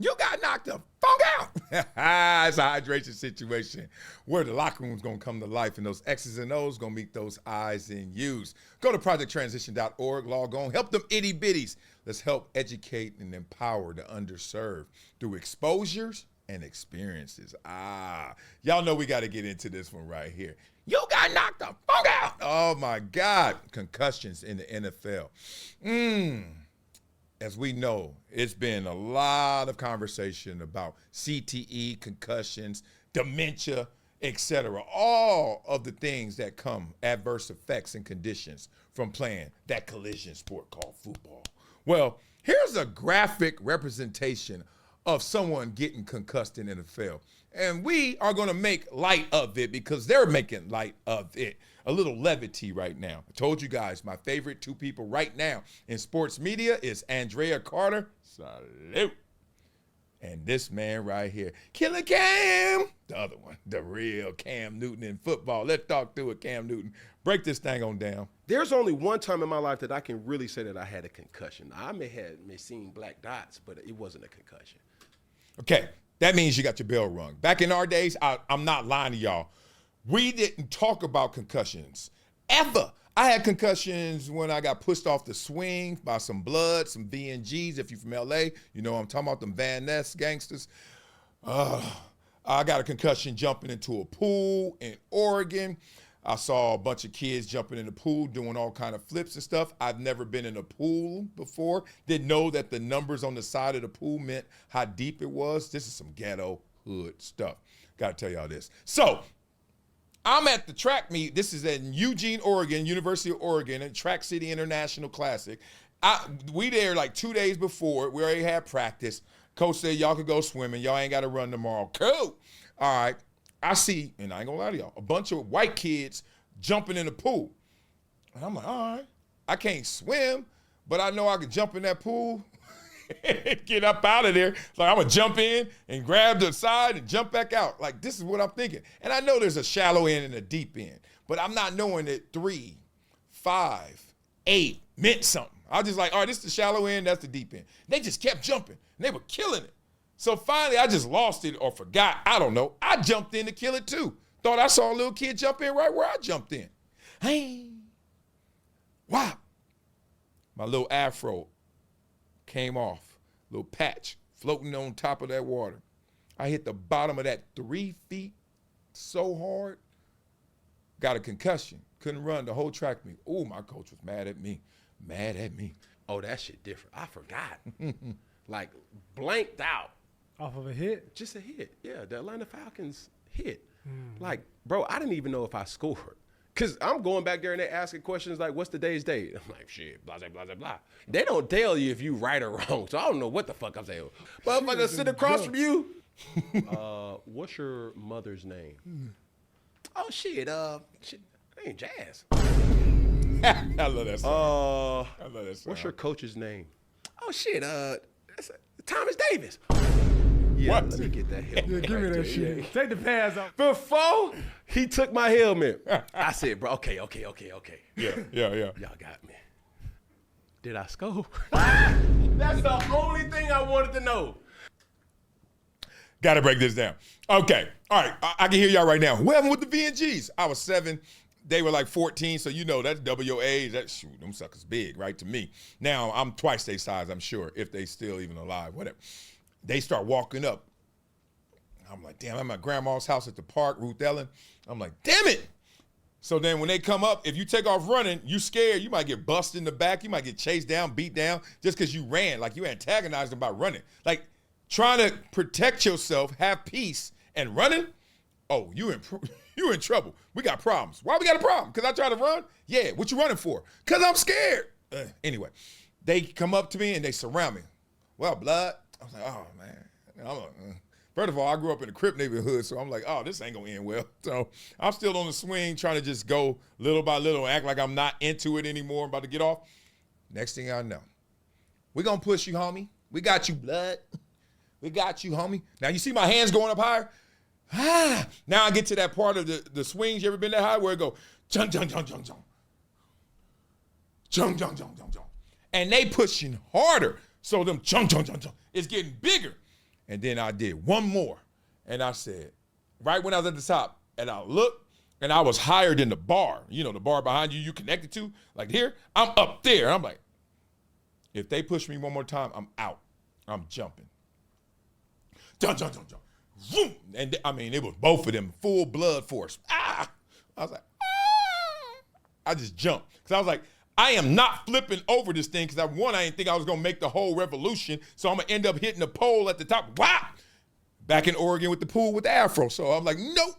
You got knocked the fuck out. It's a hydration situation where the locker room's going to come to life, and those X's and O's going to meet those I's and U's. Go to projecttransition.org, log on, help them itty bitties. Let's help educate and empower the underserved through exposures and experiences. Y'all know we got to get into this one right here. You got knocked the fuck out. Oh, my God. Concussions in the NFL. As we know, it's been a lot of conversation about CTE, concussions, dementia, etc. All of the things that come, adverse effects and conditions from playing that collision sport called football. Well, here's a graphic representation of someone getting concussed in the NFL. And we are going to make light of it because they're making light of it. A little levity right now. I told you guys, my favorite two people right now in sports media is Andrea Carter. Salute. And this man right here, Killer Cam. The other one, the real Cam Newton in football. Let's talk through it, Cam Newton. Break this thing on down. There's only one time in my life that I can really say that I had a concussion. I may have seen black dots, but it wasn't a concussion. Okay, that means you got your bell rung. Back in our days, I'm not lying to y'all. We didn't talk about concussions ever. I had concussions when I got pushed off the swing by some blood, some VNGs. If you're from LA, you know I'm talking about them Van Ness gangsters. I got a concussion jumping into a pool in Oregon. I saw a bunch of kids jumping in the pool doing all kind of flips and stuff. I've never been in a pool before. Didn't know that the numbers on the side of the pool meant how deep it was. This is some ghetto hood stuff. Got to tell y'all this. So I'm at the track meet. This is in Eugene, Oregon, University of Oregon, at Track City International Classic. We there like 2 days before. We already had practice. Coach said, y'all could go swimming. Y'all ain't got to run tomorrow. Cool. All right. I see, and I ain't gonna lie to y'all, a bunch of white kids jumping in the pool. And I'm like, all right, I can't swim, but I know I can jump in that pool and get up out of there. So I'm gonna jump in and grab the side and jump back out. Like, this is what I'm thinking. And I know there's a shallow end and a deep end, but I'm not knowing that 3, 5, 8 meant something. I was just like, all right, this is the shallow end, that's the deep end. They just kept jumping, and they were killing it. So finally, I just lost it or forgot. I don't know. I jumped in to kill it too. Thought I saw a little kid jump in right where I jumped in. Hey, wow. My little afro came off, little patch floating on top of that water. I hit the bottom of that 3 feet so hard, got a concussion. Couldn't run the whole track meet. Oh, my coach was mad at me. Mad at me. Oh, that shit different. I forgot. Like, blanked out. Off of a hit? Just a hit. Yeah, the Atlanta Falcons hit. Like, bro, I didn't even know if I scored. Because I'm going back there and they're asking questions like, what's today's date? I'm like, shit, blah, blah, blah, blah, blah. They don't tell you if you right or wrong, so I don't know what the fuck I'm saying. But if I sit across from you, what's your mother's name? Oh, shit, ain't Jazz. I love that song. I love that song. What's your coach's name? Oh, shit, that's Thomas Davis. Yeah, What? let me get that helmet. Yeah, give me that shit. Yeah. Take the pads off. Before he took my helmet, I said, bro, okay. Yeah. Y'all got me. Did I score? That's the only thing I wanted to know. Got to break this down. Okay. All right. I can hear y'all right now. What happened with the VNGs? I was 7. They were like 14, so you know that's WA. Shoot, them suckers big, right, to me. Now, I'm twice their size, I'm sure, if they still even alive, whatever. They start walking up. I'm like, damn, I'm at my grandma's house at the park, Ruth Ellen. I'm like, damn it. So then when they come up, if you take off running, you scared. You might get busted in the back. You might get chased down, beat down, just because you ran. Like, you antagonized them by running. Like, trying to protect yourself, have peace, and running, oh, you in trouble. We got problems. Why we got a problem? Because I try to run? Yeah, what you running for? Because I'm scared. Anyway, they come up to me and they surround me. Well, blood. I was like, oh, man. First of all, I grew up in a Crip neighborhood, so I'm like, oh, this ain't going to end well. So I'm still on the swing trying to just go little by little, act like I'm not into it anymore. I'm about to get off. Next thing I know, we going to push you, homie. We got you, blood. We got you, homie. Now, you see my hands going up higher? Now I get to that part of the swings. You ever been that high where it go, chung, chung, chung, chung, chung. Chung, chung, chung, chung, chung. And they pushing harder. So them chung, chung, chung, chung, it's getting bigger. And then I did one more. And I said, right when I was at the top, and I looked, and I was higher than the bar. You know, the bar behind you connected to. Like here, I'm up there. I'm like, if they push me one more time, I'm out. I'm jumping. Jump. Vroom. And I mean, it was both of them, full blood force. Ah! I was like, ah! I just jumped. Because I was like, I am not flipping over this thing because I didn't think I was going to make the whole revolution. So I'm going to end up hitting the pole at the top. Wow! Back in Oregon with the pool with the afro. So I'm like, nope.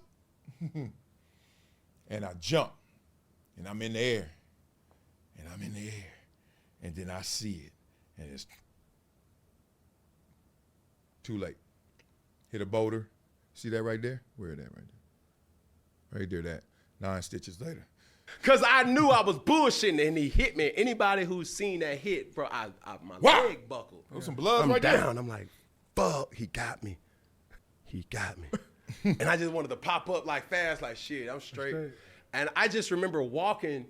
And I jump. And I'm in the air. And then I see it. And it's too late. Hit a boulder. See that right there? Where is that right there? Right there, that. 9 stitches later. Because I knew I was bullshitting and he hit me. Anybody who's seen that hit, bro, my Wow. leg buckled. There was some blood I'm right down. there. I'm like, fuck, he got me. And I just wanted to pop up like fast, like shit, I'm straight. And I just remember walking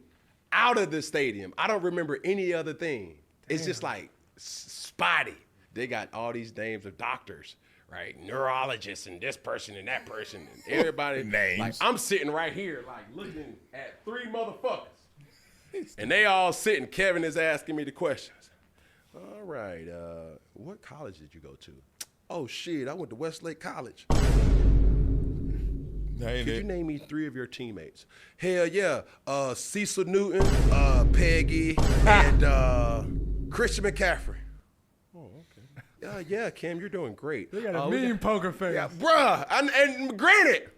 out of the stadium. I don't remember any other thing. It's just like spotty. They got all these names of doctors, right? Neurologists and this person and that person and everybody. Names. Like I'm sitting right here, like looking at 3 motherfuckers. And they all sitting. Kevin is asking me the questions. All right, what college did you go to? Oh shit, I went to Westlake College. Could you name me 3 of your teammates? Hell yeah, Cecil Newton, Peggy, and Christian McCaffrey. Oh, okay. Yeah, Cam, you're doing great. They got a mean poker face. Yeah, bruh, and granted,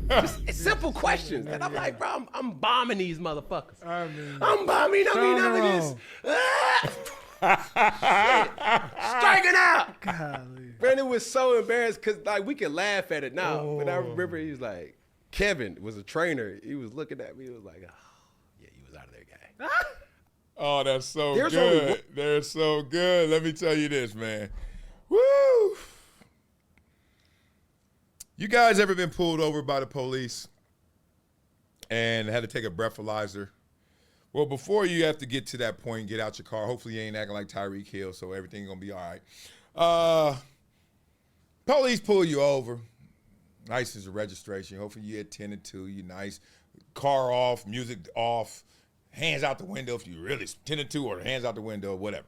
just simple questions. And I'm like, bro, I'm bombing these motherfuckers. I'm bombing this. Striking out. Golly. Man, it was so embarrassing because like we can laugh at it now. But I remember he was like, Kevin was a trainer. He was looking at me. He was like, oh, yeah, you was out of there, guy. Oh, that's so There's good. They're so good. Let me tell you this, man. Woo! You guys ever been pulled over by the police and had to take a breathalyzer? Well, before you have to get to that point, get out your car. Hopefully you ain't acting like Tyreek Hill, so everything's going to be all right. Police pull you over. License and registration. Hopefully you at 10 and 2. You nice. Car off, music off, hands out the window if you really 10 and 2 or hands out the window, whatever.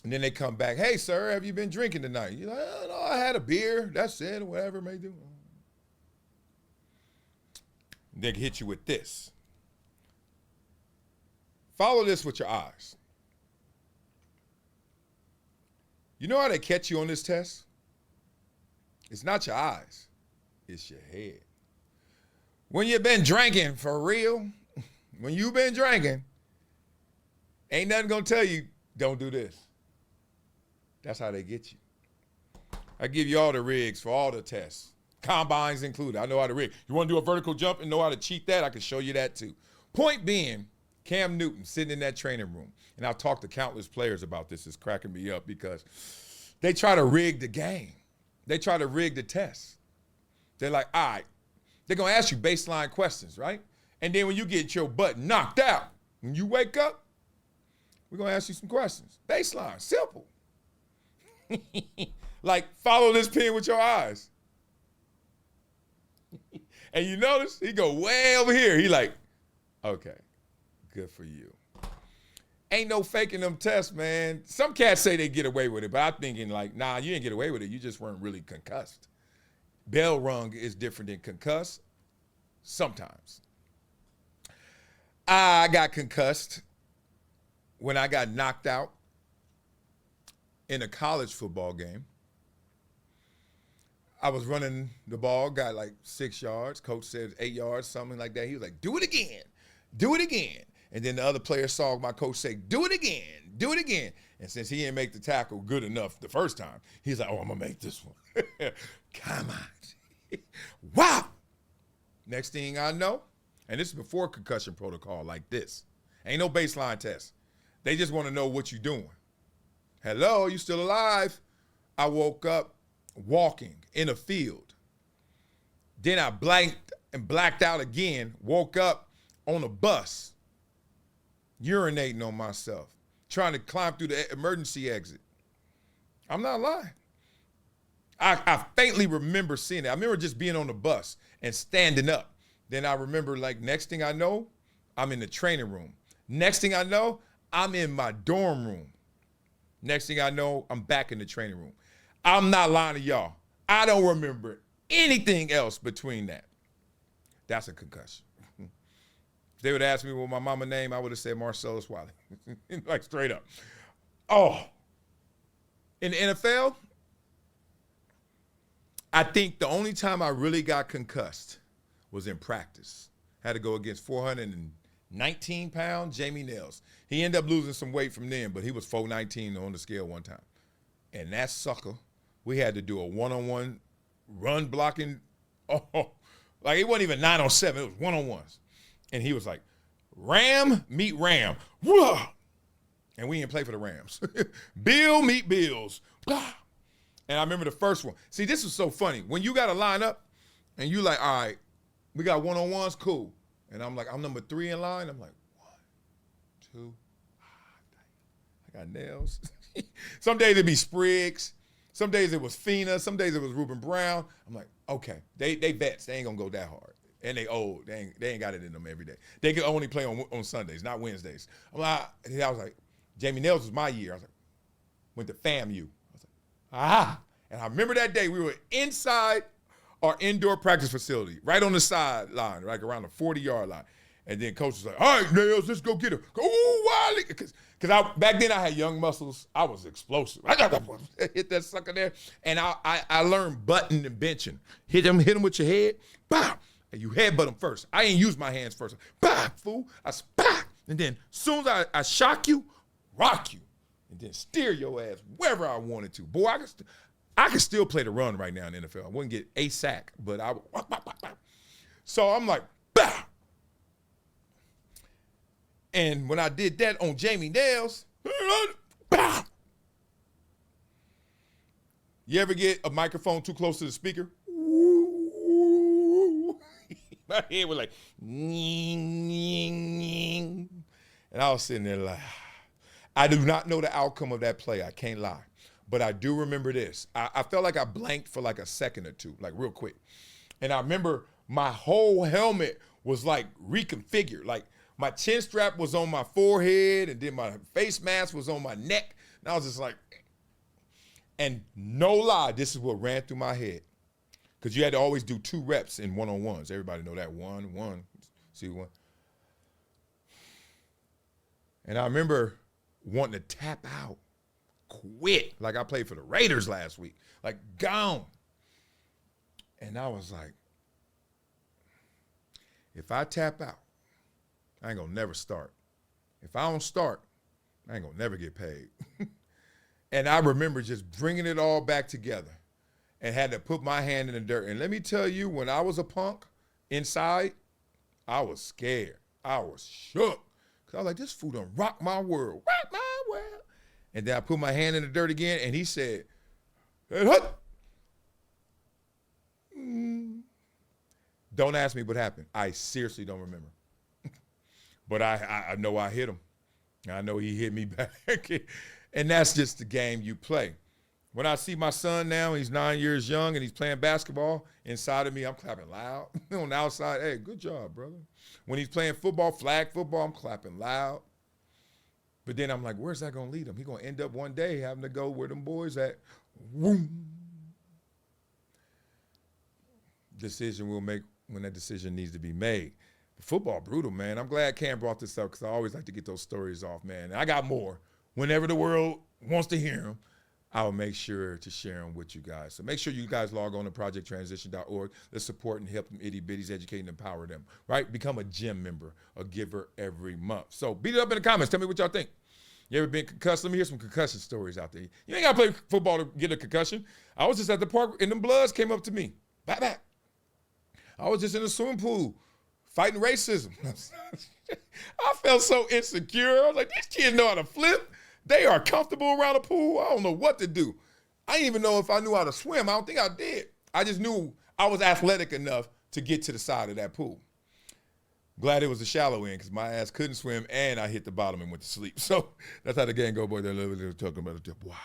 And then they come back, hey, sir, have you been drinking tonight? You're like, oh, no, I had a beer. That's it, whatever it may do. They can hit you with this. Follow this with your eyes. You know how they catch you on this test? It's not your eyes. It's your head. When you've been drinking, for real, when you've been drinking, ain't nothing going to tell you, don't do this. That's how they get you. I give you all the rigs for all the tests, combines included. I know how to rig. You want to do a vertical jump and know how to cheat that? I can show you that too. Point being, Cam Newton sitting in that training room, and I've talked to countless players about this. It's cracking me up because they try to rig the game. They try to rig the test. They're like, all right, they're going to ask you baseline questions, right? And then when you get your butt knocked out, when you wake up, we're going to ask you some questions. Baseline, simple. Like, follow this pin with your eyes. And you notice, he go way over here. He like, okay, good for you. Ain't no faking them tests, man. Some cats say they get away with it, but I'm thinking like, nah, you didn't get away with it. You just weren't really concussed. Bell rung is different than concussed sometimes. I got concussed when I got knocked out in a college football game. I was running the ball, got like 6 yards. Coach said 8 yards, something like that. He was like, do it again. Do it again. And then the other player saw my coach say, do it again. Do it again. And since he didn't make the tackle good enough the first time, he's like, oh, I'm going to make this one. Come on. Wow. Next thing I know, and this is before concussion protocol like this. Ain't no baseline test. They just want to know what you're doing. Hello, you still alive? I woke up walking in a field. Then I blanked and blacked out again, woke up on a bus, urinating on myself, trying to climb through the emergency exit. I'm not lying. I faintly remember seeing it. I remember just being on the bus and standing up. Then I remember, like, next thing I know, I'm in the training room. Next thing I know, I'm in my dorm room. Next thing I know, I'm back in the training room. I'm not lying to y'all. I don't remember anything else between that. That's a concussion. If they would ask me what my mama name, I would have said Marcellus Wiley. Like, straight up. Oh. In the NFL, I think the only time I really got concussed was in practice. Had to go against 419-pound Jamie Nails. He ended up losing some weight from then, but he was 419 on the scale one time. And that sucker, we had to do a one-on-one run blocking. Oh, like it wasn't even 9-on-7, it was one-on-ones. And he was like, Ram meet Ram. Whoa! And we didn't play for the Rams. Bill meet Bills. Blah. And I remember the first one. See, this was so funny. When you got to line up and you like, all right, we got one-on-ones, cool. And I'm like, I'm number 3 in line. I'm like, 1, 2, I got Nails. Some days it'd be Spriggs. Some days it was Fina. Some days it was Reuben Brown. I'm like, okay, they vets. They ain't gonna go that hard. And they old. They ain't got it in them every day. They can only play on Sundays, not Wednesdays. I was like, Jamie Nails was my year. I was like, went to FAMU. I was like, ah. And I remember that day we were inside our indoor practice facility, right on the sideline, like around the 40-yard line. And then coach was like, all right, Nails, let's go get her. Oh, Wiley. Because back then I had young muscles. I was explosive. I hit that sucker there. And I learned butting and benching. Hit him with your head. Bow. And you headbutt him first. I ain't use my hands first. Bah, fool. I spot. And then as soon as I shock you, rock you. And then steer your ass wherever I wanted to. Boy, I could still play the run right now in the NFL. I wouldn't get a sack, but I would. So I'm like, bah. And when I did that on Jamie Nails, bah. You ever get a microphone too close to the speaker? My head was like, and I was sitting there like, I do not know the outcome of that play. I can't lie. But I do remember this. I felt like I blanked for like a second or two, like real quick. And I remember my whole helmet was like reconfigured. Like my chin strap was on my forehead and then my face mask was on my neck. And I was just like, and no lie, this is what ran through my head. Because you had to always do 2 reps in one-on-ones. Everybody know that. 1, see 1. And I remember wanting to tap out, quit, like I played for the Raiders last week, like gone. And I was like, if I tap out, I ain't gonna never start. If I don't start, I ain't gonna never get paid. And I remember just bringing it all back together and had to put my hand in the dirt. And let me tell you, when I was a punk inside, I was scared. I was shook. Because I was like, this fool done rock my world. Rock my world. And then I put my hand in the dirt again, and he said, hey, hut. Don't ask me what happened. I seriously don't remember. But I know I hit him. I know he hit me back. And that's just the game you play. When I see my son now, he's 9 years young, and he's playing basketball, inside of me, I'm clapping loud. On the outside, hey, good job, brother. When he's playing football, flag football, I'm clapping loud. But then I'm like, where's that going to lead him? He's going to end up one day having to go where them boys at. Boom. Decision we'll make when that decision needs to be made. Football, brutal, man. I'm glad Cam brought this up because I always like to get those stories off, man. And I got more. Whenever the world wants to hear them, I will make sure to share them with you guys. So make sure you guys log on to projecttransition.org. Let's support and help them itty-bitties, educate and empower them, right? Become a gym member, a giver every month. So beat it up in the comments. Tell me what y'all think. You ever been concussed? Let me hear some concussion stories out there. You ain't got to play football to get a concussion. I was just at the park and them bloods came up to me. Back. I was just in the swimming pool fighting racism. I felt so insecure. I was like, these kids know how to flip. They are comfortable around the pool. I don't know what to do. I didn't even know if I knew how to swim. I don't think I did. I just knew I was athletic enough to get to the side of that pool. Glad it was a shallow end because my ass couldn't swim and I hit the bottom and went to sleep. So that's how the game go, boy. They're literally talking about it. Wow.